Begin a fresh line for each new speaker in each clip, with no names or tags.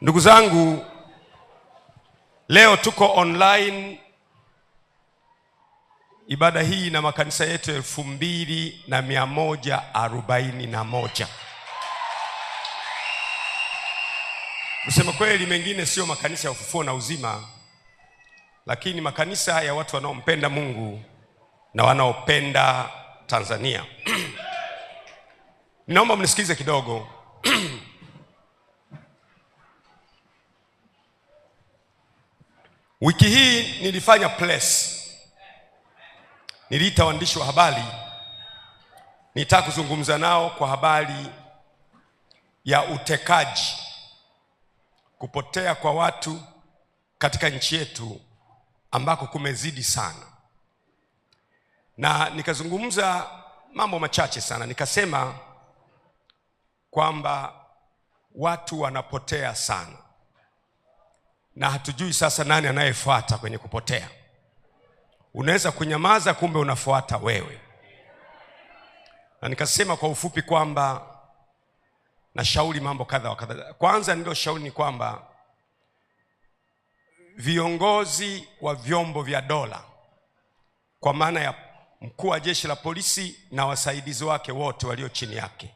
Ndugu zangu, leo tuko online ibada hii na makanisa yetu 2141. Kusema kweli, mengine sio makanisa ya ufufuo na uzima, lakini makanisa ya watu wanaompenda Mungu na wanaopenda Tanzania. Ninaomba mnisikize kidogo. Wiki hii nilifanya press. Niliita waandishi wa habari. Nitaka kuzungumza nao kwa habari ya utekaji, kupotea kwa watu katika nchi yetu ambako kumezidi sana. Na nikazungumza mambo machache sana. Nikasema kwamba watu wanapotea sana, na hatujui sasa nani anayefuata kwenye kupotea. Unaweza kunyamaza, kumbe unafuata wewe. Na nikasema kwa ufupi kwamba nashauri mambo kadha wa kadha. Kwanza ndio shauri ni kwamba viongozi wa vyombo vya dola, kwa maana ya mkuu wa jeshi la polisi na wasaidizi wake wote walio chini yake,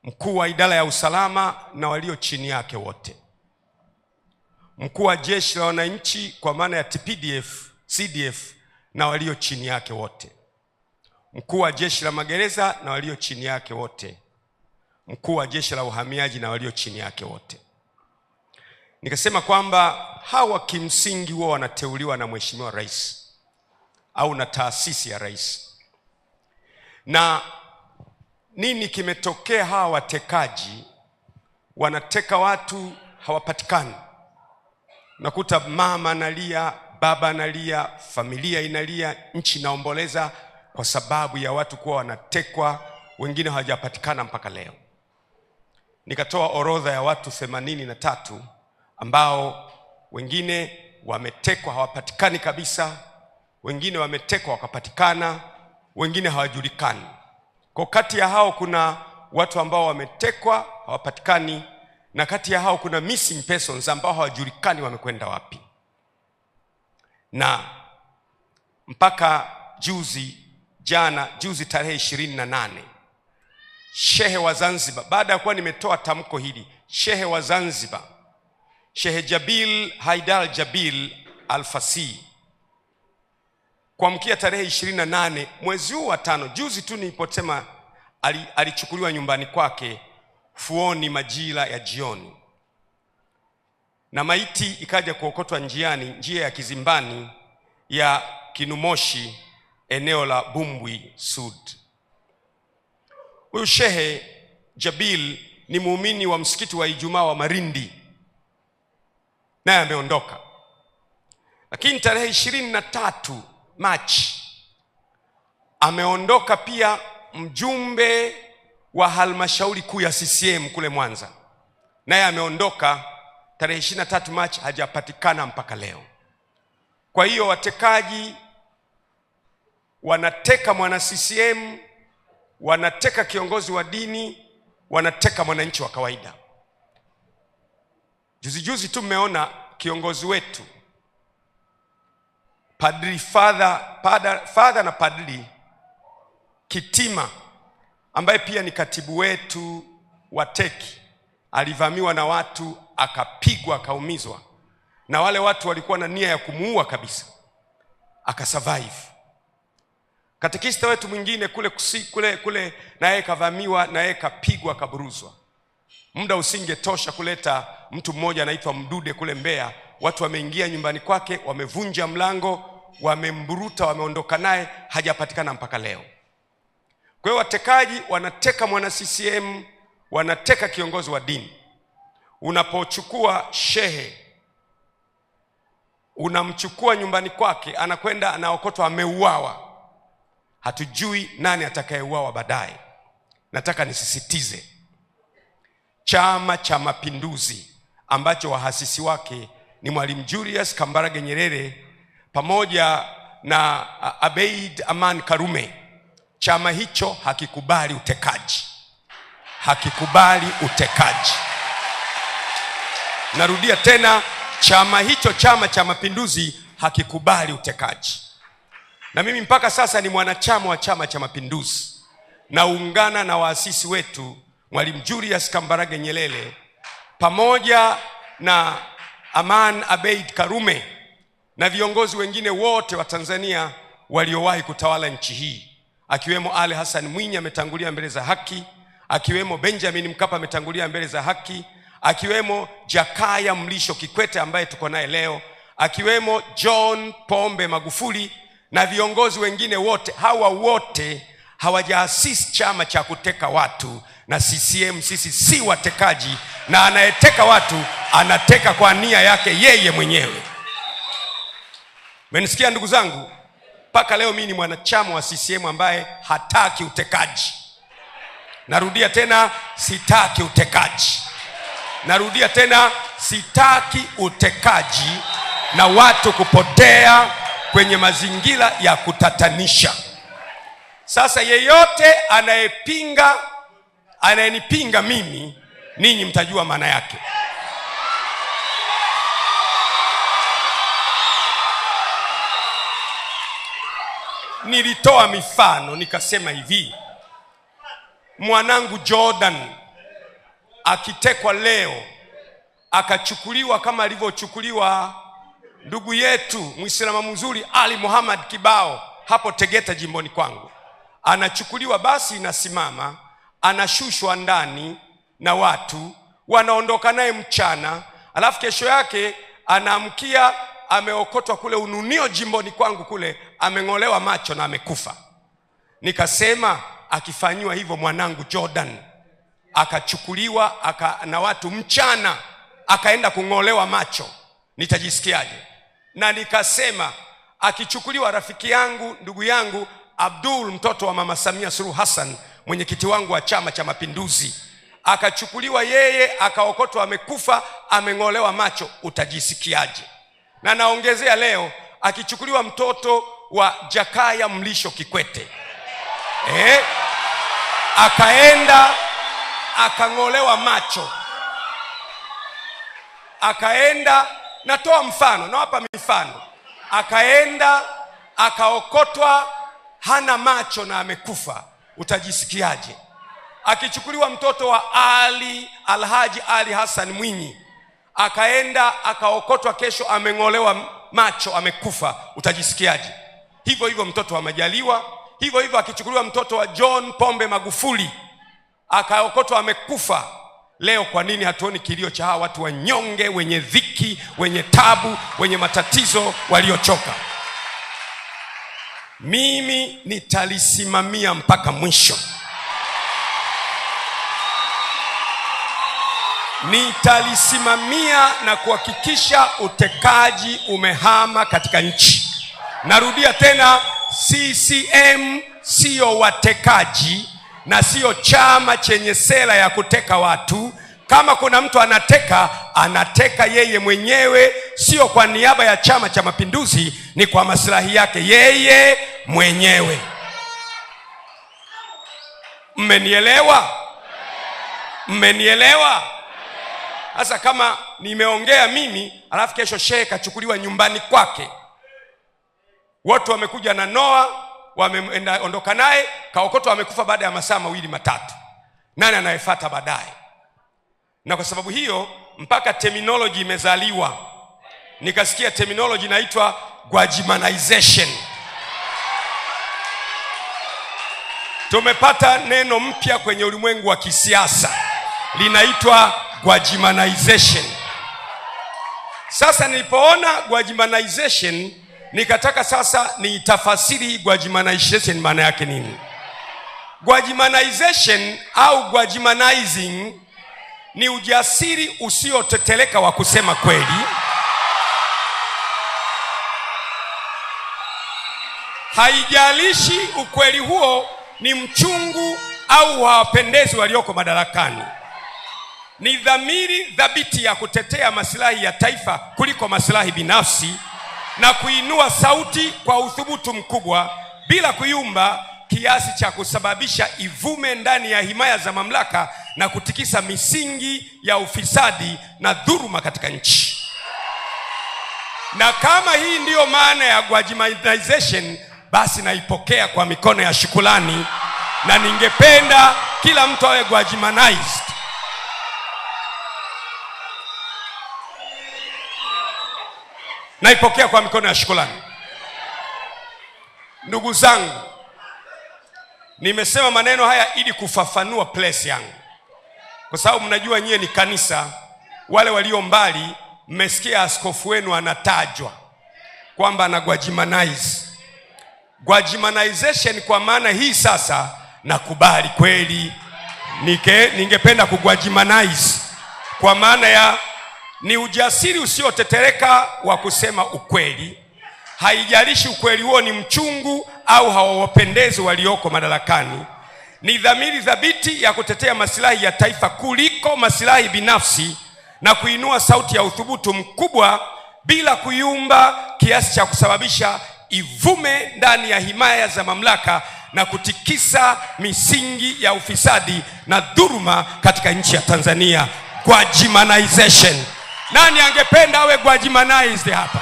mkuu wa idara ya usalama na walio chini yake wote, mkuu wa jeshi la wananchi kwa maana ya TPDF, CDF na walio chini yake wote, mkuu wa jeshi la magereza na walio chini yake wote, mkuu wa jeshi la uhamiaji na walio chini yake wote. Nikasema kwamba hawa kimsingi huwa wanateuliwa na Mheshimiwa Rais au na taasisi ya rais. Na nini kimetokea? Hawa watekaji wanateka watu, hawapatikani. Nakuta mama analia, baba analia, familia inalia, nchi inaomboleza kwa sababu ya watu kuwa wanatekwa, wengine hawajapatikana mpaka leo. Nikatoa orodha ya watu 83 ambao wengine wametekwa hawapatikani kabisa, wengine wametekwa wakapatikana, wengine hawajulikani. Kwa kati ya hao kuna watu ambao wametekwa hawapatikani, na kati ya hao kuna missing persons ambao hawajulikani wamekwenda wapi. Na mpaka juzi tarehe 28, Shehe wa Zanzibar, baada ya kuwa nimetoa tamko hili, Shehe wa Zanzibar, Shehe Jabil Haidar Jabil Al-Fasi, kuamkia tarehe 28 mwezi huu wa 5, juzi tu nilipotema, alichukuliwa nyumbani kwake Fuoni majira ya jioni, na maiti ikaja kuokotwa njiani, njia ya Kizimbani ya Kinumoshi, eneo la Bumbwi Sud. Huyu Shehe Jabil ni muumini wa msikiti wa Ijumaa wa Marindi, naye ameondoka. Lakini tarehe 23 Machi ameondoka pia mjumbe wa halmashauri kuu ya CCM kule Mwanza, naye ameondoka tarehe 23 Machi, hajapatikana mpaka leo. Kwa hiyo watekaji wanateka mwana CCM, wanateka kiongozi wa dini, wanateka mwananchi wa kawaida. Juzi tu mmeona kiongozi wetu Padri Father na Padri Kitima, ambaye pia ni katibu wetu wa teki, alivamiwa na watu, akapigwa, akaumizwa, na wale watu walikuwa na nia ya kumuua kabisa, akasurvive. Katekista wetu mwingine kule naye kavamiwa, naye kapigwa, kaburuzwa. Muda usingetosha kuleta mtu mmoja anaitwa Mdude kule Mbeya, watu wameingia nyumbani kwake, wamevunja mlango, wamemburuta, wameondoka naye, hajapatikana mpaka leo. Kwa hiyo watekaji wanateka mwana CCM, wanateka kiongozi wa dini. Unapochukua shehe, unamchukua nyumbani kwake, anakwenda anaokotwa, ameuawa. Hatujui nani atakayeuawa baadaye. Nataka nisisitize, Chama cha Mapinduzi ambacho wahasisi wake ni Mwalimu Julius Kambarage Nyerere pamoja na Abeid Aman Karume, chama hicho hakikubali utekaji. Hakikubali utekaji. Narudia tena, chama hicho, Chama cha Mapinduzi, hakikubali utekaji. Na mimi mpaka sasa ni mwanachama wa Chama cha Mapinduzi. Naungana na waasisi wetu Mwalimu Julius Kambarage Nyerere pamoja na Aman Abeid Karume na viongozi wengine wote wa Tanzania waliowahi kutawala nchi hii, akiwemo Ali Hassan Mwinyi ametangulia mbele za haki, akiwemo Benjamin Mkapa ametangulia mbele za haki, akiwemo Jakaya Mlisho Kikwete ambaye tuko naye leo, akiwemo John Pombe Magufuli na viongozi wengine wote. Hawa wote hawajaasisi chama cha kuteka watu, na CCM sisi si watekaji, na anayeteka watu anateka kwa nia yake yeye mwenyewe. Mmenisikia ndugu zangu? Mpaka leo mimi ni mwanachama wa CCM ambaye hataki utekaji. Narudia tena, sitaki utekaji. Narudia tena, sitaki utekaji na watu kupotea kwenye mazingira ya kutatanisha. Sasa yeyote anayenipinga mimi, ninyi mtajua maana yake. Nilitoa mifano nikasema hivi, mwanangu Jordan akitekwa leo, akachukuliwa kama alivyochukuliwa ndugu yetu Muislamu mzuri Ali Muhammad Kibao hapo Tegeta jimboni kwangu, anachukuliwa basi inasimama, anashushwa ndani na watu wanaondoka naye mchana, alafu kesho yake anaamkia ameokotwa kule Ununio jimboni kwangu kule, ameng'olewa macho na amekufa. Nikasema akifanywa hivyo mwanangu Jordan, akachukuliwa na watu mchana, akaenda kung'olewa macho, nitajisikiaje? Na nikasema akichukuliwa rafiki yangu, ndugu yangu Abdul, mtoto wa Mama Samia Suluhu Hassan, mwenyekiti wangu wa Chama cha Mapinduzi, akachukuliwa yeye akaokotwa amekufa, ameng'olewa macho, utajisikiaje? Na naongezea leo, akichukuliwa mtoto wa Jakaya Mlisho Kikwete, akaenda akang'olewa macho, akaenda, natoa mfano, nawapa mifano, akaenda akaokotwa hana macho na amekufa, utajisikiaje? Akichukuliwa mtoto wa Alhaji Ali Hassan Mwinyi, akaenda akaokotwa kesho ameng'olewa macho amekufa, utajisikiaje? Hivyo hivyo mtoto wa Majaliwa, hivyo hivyo akichukuliwa mtoto wa John Pombe Magufuli, akaokotwa amekufa. Leo kwa nini hatuoni kilio cha hawa watu wanyonge, wenye dhiki, wenye tabu, wenye matatizo, waliochoka? Mimi nitalisimamia mpaka mwisho. Nitalisimamia na kuhakikisha utekaji umehama katika nchi. Narudia tena, CCM sio watekaji na sio chama chenye sera ya kuteka watu. Kama kuna mtu anateka yeye mwenyewe, sio kwa niaba ya Chama cha Mapinduzi, ni kwa maslahi yake yeye mwenyewe. Mmenielewa? Mmenielewa? Sasa kama nimeongea mimi, alafu kesho shehe kachukuliwa nyumbani kwake, watu wamekuja na Noa, wameondoka naye, kaokotwa amekufa baada ya masaa 2-3, nani anayefuata baadaye? Na kwa sababu hiyo mpaka terminology imezaliwa. Nikasikia terminology inaitwa Gwajimanization. Tumepata neno mpya kwenye ulimwengu wa kisiasa, linaitwa Gwajimanization. Sasa nilipoona Gwajimanization, nikataka sasa niitafasiri Gwajimanization maana yake nini. Gwajimanization au Gwajimanizing ni ujasiri usioteteleka wa kusema kweli, haijalishi ukweli huo ni mchungu au hawapendezi walioko madarakani. Ni dhamiri thabiti ya kutetea maslahi ya taifa kuliko maslahi binafsi, na kuinua sauti kwa uthubutu mkubwa bila kuyumba kiasi cha kusababisha ivume ndani ya himaya za mamlaka na kutikisa misingi ya ufisadi na dhuluma katika nchi. Na kama hii ndiyo maana ya Gwajimanization, basi naipokea kwa mikono ya shukrani, na ningependa kila mtu awe Gwajimanized. Naipokea kwa mikono ya shukrani. Ndugu zangu, nimesema maneno haya ili kufafanua place yangu, kwa sababu mnajua nyie ni kanisa. Wale walio mbali mmesikia askofu wenu anatajwa kwamba ana Gwajimanize. Gwajimanization kwa maana hii sasa nakubali kweli, ningependa kugwajimanize, kwa maana ya ni ujasiri usiotetereka wa kusema ukweli. Haijalishi ukweli huo ni mchungu au hawawapendezi walioko madarakani. Ni dhamiri thabiti ya kutetea maslahi ya taifa kuliko maslahi binafsi, na kuinua sauti ya uthubutu mkubwa bila kuyumba kiasi cha kusababisha ivume ndani ya himaya za mamlaka na kutikisa misingi ya ufisadi na dhuluma katika nchi ya Tanzania. Gwajimanization. Nani angependa awe Gwajimanized hapa?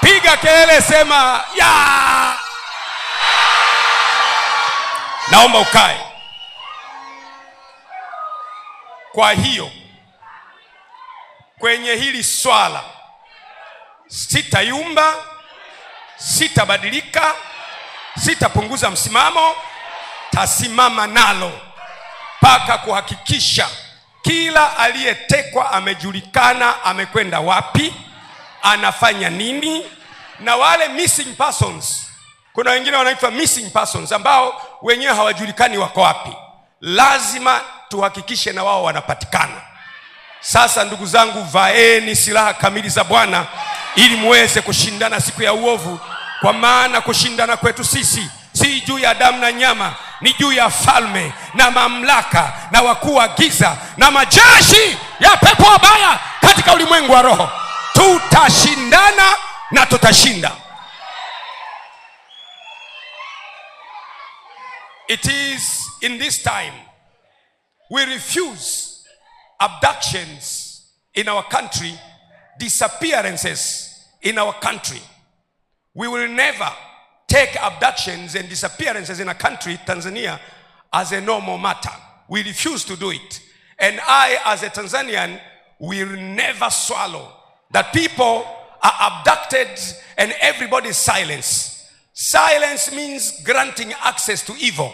Piga kelele, sema ya. Naomba ukae. Kwa hiyo kwenye hili swala sitayumba, sitabadilika, sitapunguza msimamo, tasimama nalo mpaka kuhakikisha kila aliyetekwa amejulikana amekwenda wapi, anafanya nini. Na wale missing persons, kuna wengine wanaitwa missing persons ambao wenyewe hawajulikani wako wapi, lazima tuhakikishe na wao wanapatikana. Sasa ndugu zangu, vaeni silaha kamili za Bwana ili muweze kushindana siku ya uovu, kwa maana kushindana kwetu sisi si juu ya damu na nyama, ni juu ya falme na mamlaka na wakuu wa giza na majeshi ya pepo wabaya katika ulimwengu wa roho. Tutashindana na tutashinda. It is in this time we refuse abductions in our country, disappearances in our country. We will never take abductions and disappearances in a country, Tanzania, as a normal matter. We refuse to do it. And I, as a Tanzanian, will never swallow that people are abducted and everybody is silenced. Silence means granting access to evil.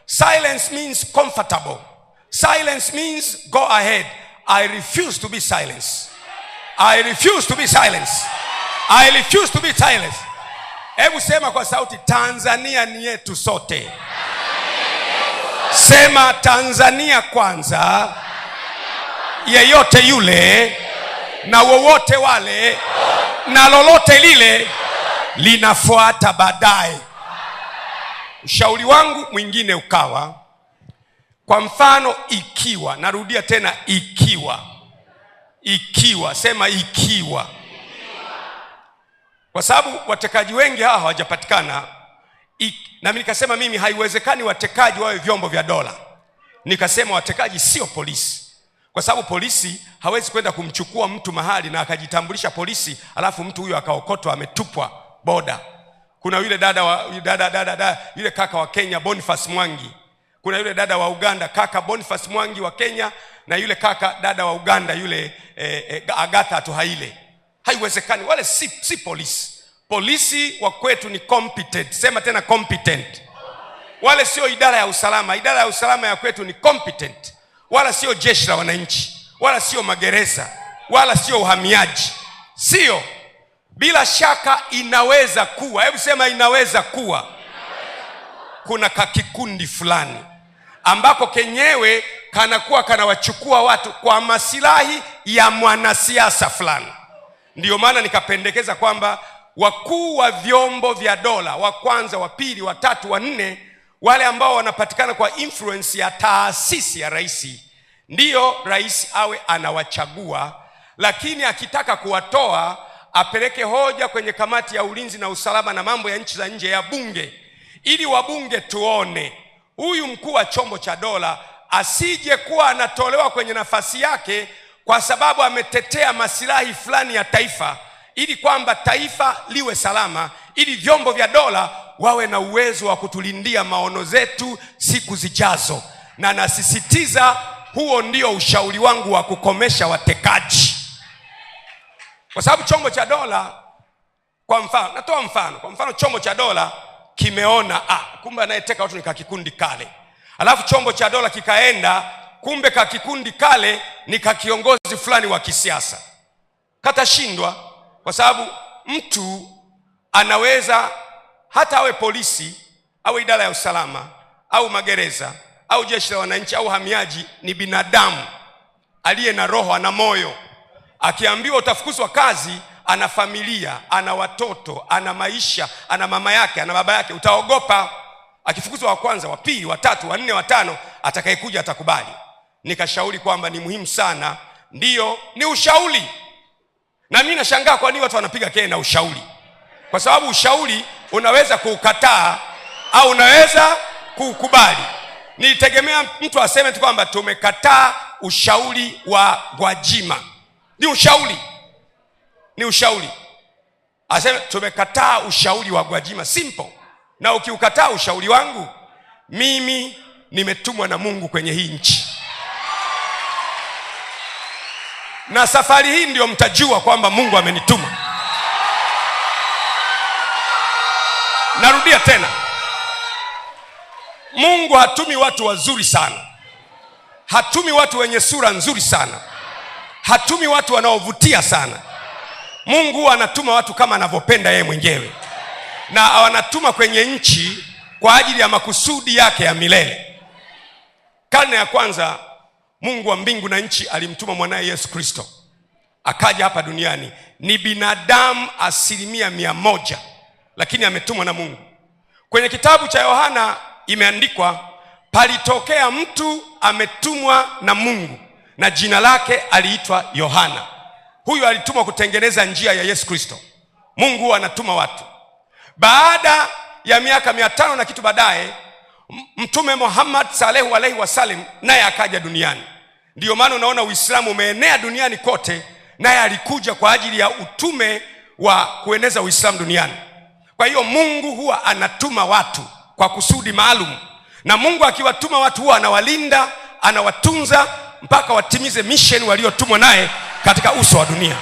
Silence means comfortable. Silence means go ahead. I refuse to be silenced. I refuse to be silenced. I refuse to be silenced. Hebu sema kwa sauti, Tanzania ni yetu sote. Sema Tanzania kwanza, yeyote yule na wowote wale na lolote lile linafuata baadaye. Ushauri wangu mwingine ukawa, kwa mfano, ikiwa, narudia tena, ikiwa, sema ikiwa. Kwa sababu watekaji wengi hawa hawajapatikana, na mimi nikasema mimi haiwezekani watekaji wawe vyombo vya dola. Nikasema watekaji sio polisi, kwa sababu polisi hawezi kwenda kumchukua mtu mahali na akajitambulisha polisi alafu mtu huyo akaokotwa ametupwa boda. Kuna yule yule kaka wa Kenya Boniface Mwangi. Kuna yule dada wa Uganda kaka Boniface Mwangi wa Kenya, na yule dada wa Uganda yule Agatha Tuhaile. Haiwezekani, wale si polisi. Polisi wa kwetu ni competent. Sema tena competent. Wale sio idara ya usalama. Idara ya usalama ya kwetu ni competent. Wala sio jeshi la wananchi, wala sio magereza, wala sio uhamiaji. Sio. Bila shaka inaweza kuwa, hebu sema inaweza kuwa, kuna kakikundi fulani ambako kenyewe kanakuwa kanawachukua watu kwa maslahi ya mwanasiasa fulani. Ndiyo maana nikapendekeza kwamba wakuu wa vyombo vya dola, wa kwanza, wa pili, wa tatu, wa nne, wale ambao wanapatikana kwa influence ya taasisi ya rais, ndiyo rais awe anawachagua. Lakini akitaka kuwatoa, apeleke hoja kwenye kamati ya ulinzi na usalama na mambo ya nchi za nje ya bunge, ili wabunge tuone huyu mkuu wa chombo cha dola asije kuwa anatolewa kwenye nafasi yake kwa sababu ametetea masilahi fulani ya taifa, ili kwamba taifa liwe salama, ili vyombo vya dola wawe na uwezo wa kutulindia maono zetu siku zijazo. Na nasisitiza, huo ndio ushauri wangu wa kukomesha watekaji. Kwa sababu chombo cha dola, kwa mfano, natoa mfano, kwa mfano chombo cha dola kimeona kumbe anayeteka watu ni kakikundi kale. Alafu chombo cha dola kikaenda, kumbe kakikundi kale ni kakiongozi fulani wa kisiasa. Katashindwa, kwa sababu mtu anaweza hata awe polisi au idara ya usalama au magereza au jeshi la wananchi au hamiaji, ni binadamu aliye na roho, ana moyo. Akiambiwa utafukuzwa kazi, ana familia, ana watoto, ana maisha, ana mama yake, ana baba yake, utaogopa. Akifukuzwa wa kwanza, wa pili, wa tatu, wa nne, wa tano, atakayekuja atakubali. Nikashauri kwamba ni muhimu sana, ndiyo ni ushauri. Na mimi nashangaa kwa nini watu wanapiga kelele na ushauri. Kwa sababu ushauri unaweza kuukataa au unaweza kuukubali. Nilitegemea mtu aseme tu kwamba tumekataa ushauri wa Gwajima. Ni ushauri. Ni ushauri. Aseme tumekataa ushauri wa Gwajima, simple. Na ukiukataa ushauri wangu, mimi nimetumwa na Mungu kwenye hii nchi. Na safari hii ndio mtajua kwamba Mungu amenituma. Narudia tena. Mungu hatumi watu wazuri sana. Hatumi watu wenye sura nzuri sana. Hatumi watu wanaovutia sana. Mungu anatuma watu kama anavyopenda yeye mwenyewe. Na anatuma kwenye nchi kwa ajili ya makusudi yake ya milele. Karne ya kwanza, Mungu wa mbingu na nchi alimtuma mwanae Yesu Kristo. Akaja hapa duniani. Ni binadamu 100%, lakini ametumwa na Mungu. Kwenye kitabu cha Yohana imeandikwa, palitokea mtu ametumwa na Mungu, na jina lake aliitwa Yohana. Huyu alitumwa kutengeneza njia ya Yesu Kristo. Mungu anatuma watu. Baada ya miaka 500 na kitu baadaye, Mtume Muhammad sallallahu alaihi wasallam naye akaja duniani. Ndiyo maana unaona Uislamu umeenea duniani kote, naye alikuja kwa ajili ya utume wa kueneza Uislamu duniani. Kwa hiyo Mungu huwa anatuma watu kwa kusudi maalum. Na Mungu akiwatuma watu huwa anawalinda, anawatunza mpaka watimize mission waliotumwa naye katika uso wa dunia.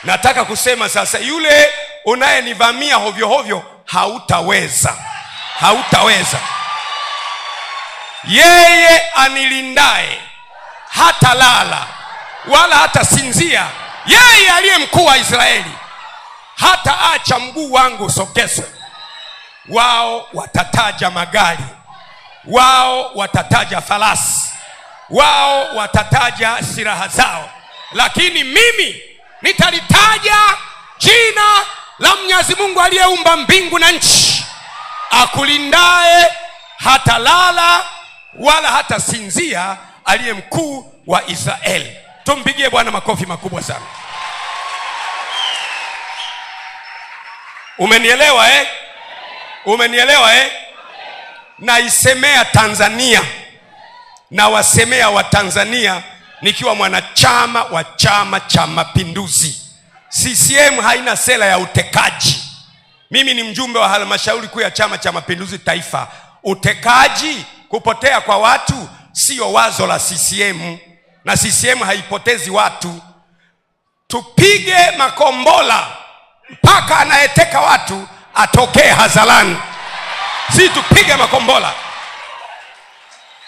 Nataka kusema sasa, yule unayenivamia hovyo hovyo, hautaweza. Hautaweza. Yeye anilindaye hata lala wala hata sinzia, yeye aliye mkuu wa Israeli, hata acha mguu wangu usogezwe. Wao watataja magari, wao watataja farasi, wao watataja silaha zao, lakini mimi nitalitaja jina la Mwenyezi Mungu aliyeumba mbingu na nchi, akulindaye hata lala wala hata sinzia, aliye mkuu wa Israeli. Tumpigie Bwana makofi makubwa sana. Umenielewa Umenielewa Naisemea Tanzania na wasemea wa Tanzania nikiwa mwanachama wa Chama cha Mapinduzi. CCM haina sera ya utekaji. Mimi ni mjumbe wa halmashauri kuu ya Chama cha Mapinduzi taifa. Utekaji, kupotea kwa watu, sio wazo la CCM, na CCM haipotezi watu. Tupige makombola mpaka anayeteka watu atokee hadharani. Si tupige makombola.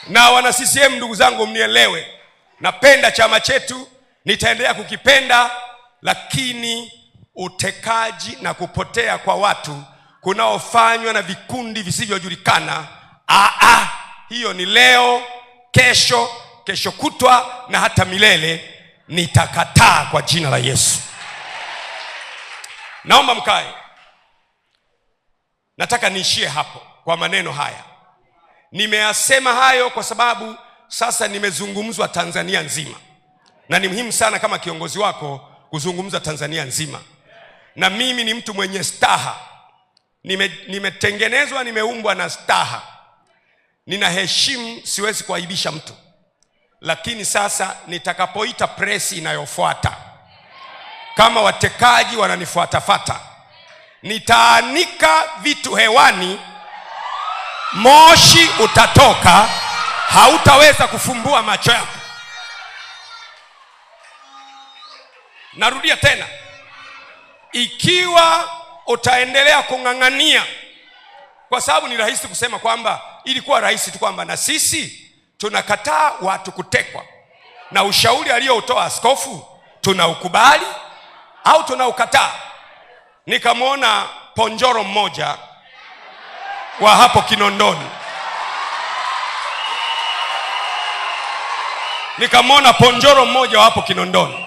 Na wana CCM, ndugu zangu, mnielewe. Napenda chama chetu, nitaendelea kukipenda, lakini utekaji na kupotea kwa watu kunaofanywa na vikundi visivyojulikana, hiyo ni leo, kesho kutwa na hata milele. Nitakataa kwa jina la Yesu. Naomba mkae. Nataka niishie hapo kwa maneno haya. Nimeyasema hayo kwa sababu sasa nimezungumzwa Tanzania nzima, na ni muhimu sana kama kiongozi wako kuzungumza Tanzania nzima. Na mimi ni mtu mwenye staha. Nimetengenezwa, nimeumbwa na staha. Ninaheshimu, siwezi kuaibisha mtu. Lakini sasa nitakapoita press inayofuata, kama watekaji wananifuatafata, nitaanika vitu hewani, moshi utatoka, hautaweza kufumbua macho yako. Narudia tena, ikiwa utaendelea kung'ang'ania, kwa sababu ni rahisi kusema kwamba, ilikuwa rahisi tu kwamba na sisi tunakataa watu kutekwa, na ushauri aliyoutoa askofu tunaukubali au tunaukataa. Nikamwona ponjoro mmoja wa hapo Kinondoni,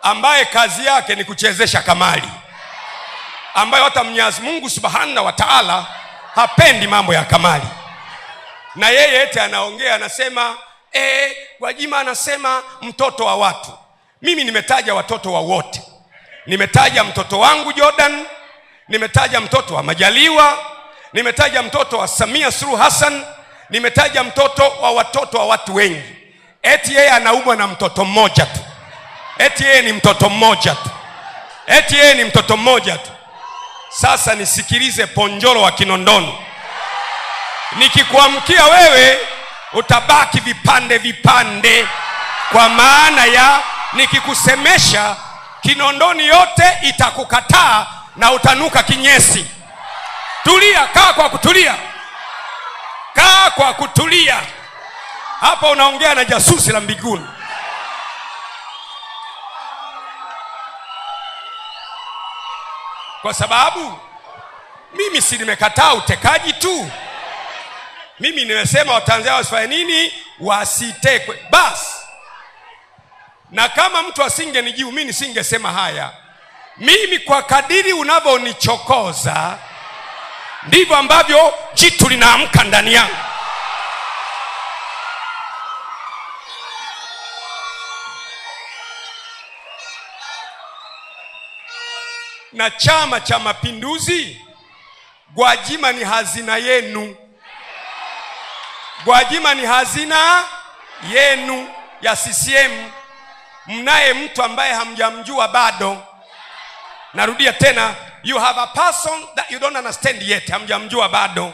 ambaye kazi yake ni kuchezesha kamari, ambaye hata Mwenyezi Mungu Subhanahu wa Ta'ala hapendi mambo ya kamari. Na yeye eti anaongea, anasema Gwajima anasema mtoto wa watu. Mimi nimetaja watoto wa wote. Nimetaja mtoto wangu Jordan, nimetaja mtoto wa Majaliwa, nimetaja mtoto wa Samia Suluhu Hassan, nimetaja mtoto wa watoto wa watu wengi. Eti yeye anaumwa na mtoto mmoja tu. Eti yeye ni mtoto mmoja tu. Sasa nisikilize, ponjoro wa Kinondoni, nikikuamkia wewe utabaki vipande vipande, kwa maana ya nikikusemesha Kinondoni yote itakukataa na utanuka kinyesi. Tulia, kaa kwa kutulia. Hapa unaongea na jasusi la mbinguni. Kwa sababu mimi si nimekataa utekaji tu. Mimi nimesema Watanzania wasifanye nini? Wasitekwe. Basi. Na kama mtu asingenijibu, mimi nisingesema haya. Mimi kwa kadiri unavyonichokoza ndivyo ambavyo jitu linaamka ndani yangu. Na Chama cha Mapinduzi, Gwajima ni hazina yenu. Gwajima ni hazina yenu ya CCM. Mnaye mtu ambaye hamjamjua bado. Narudia tena, you have a person that you don't understand yet. Hamjamjua bado.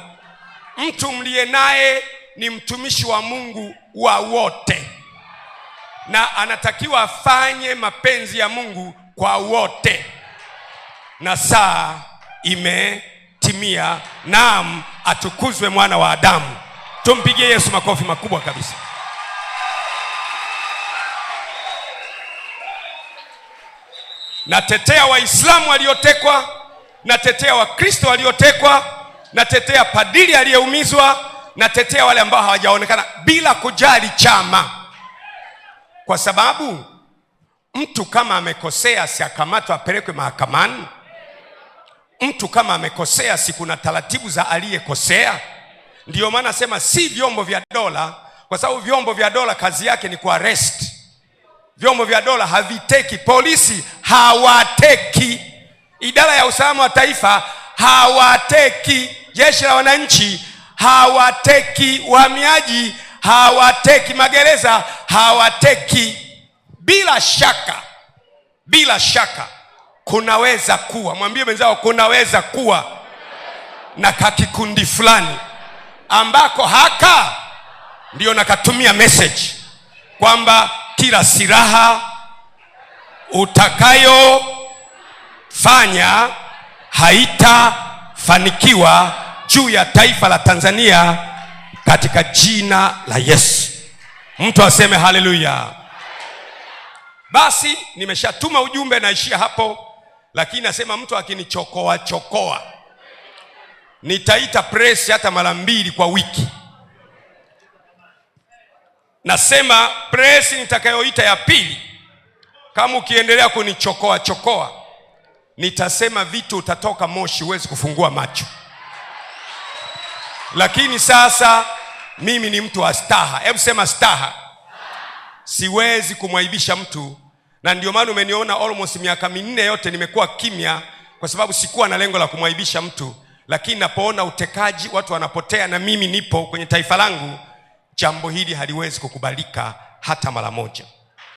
Mtu mliye naye ni mtumishi wa Mungu wa wote, na anatakiwa afanye mapenzi ya Mungu kwa wote. Na saa imetimia. Naam, atukuzwe mwana wa Adamu. Tumpigie Yesu makofi makubwa kabisa. Natetea Waislamu waliotekwa, natetea Wakristo waliotekwa, natetea padiri aliyeumizwa, natetea wale ambao hawajaonekana, bila kujali chama. Kwa sababu mtu kama amekosea, si akamatwe apelekwe mahakamani? Mtu kama amekosea, si kuna taratibu za aliyekosea? Ndio maana nasema si vyombo vya dola, kwa sababu vyombo vya dola kazi yake ni kuarrest. Vyombo vya dola haviteki. Polisi hawateki. Idara ya usalama wa taifa hawateki. Jeshi la wananchi hawateki. Uhamiaji hawateki. Magereza hawateki. Bila shaka kunaweza kuwa, mwambie mwenzao, kunaweza kuwa na kakikundi fulani ambako haka ndio nakatumia message kwamba kila silaha utakayofanya haitafanikiwa juu ya taifa la Tanzania katika jina la Yesu. Mtu aseme haleluya. Basi nimeshatuma ujumbe, naishia hapo. Lakini nasema mtu akinichokoa nitaita press hata mara 2 kwa wiki. Nasema press nitakayoita ya pili, kama ukiendelea kunichokoa nitasema vitu utatoka moshi, huwezi kufungua macho. Lakini sasa mimi ni mtu wa staha. Hebu sema staha. Siwezi kumwaibisha mtu, na ndio maana umeniona almost miaka 4 yote nimekuwa kimya, kwa sababu sikuwa na lengo la kumwaibisha mtu. Lakini napoona utekaji, watu wanapotea, na mimi nipo kwenye taifa langu, jambo hili haliwezi kukubalika hata mara moja.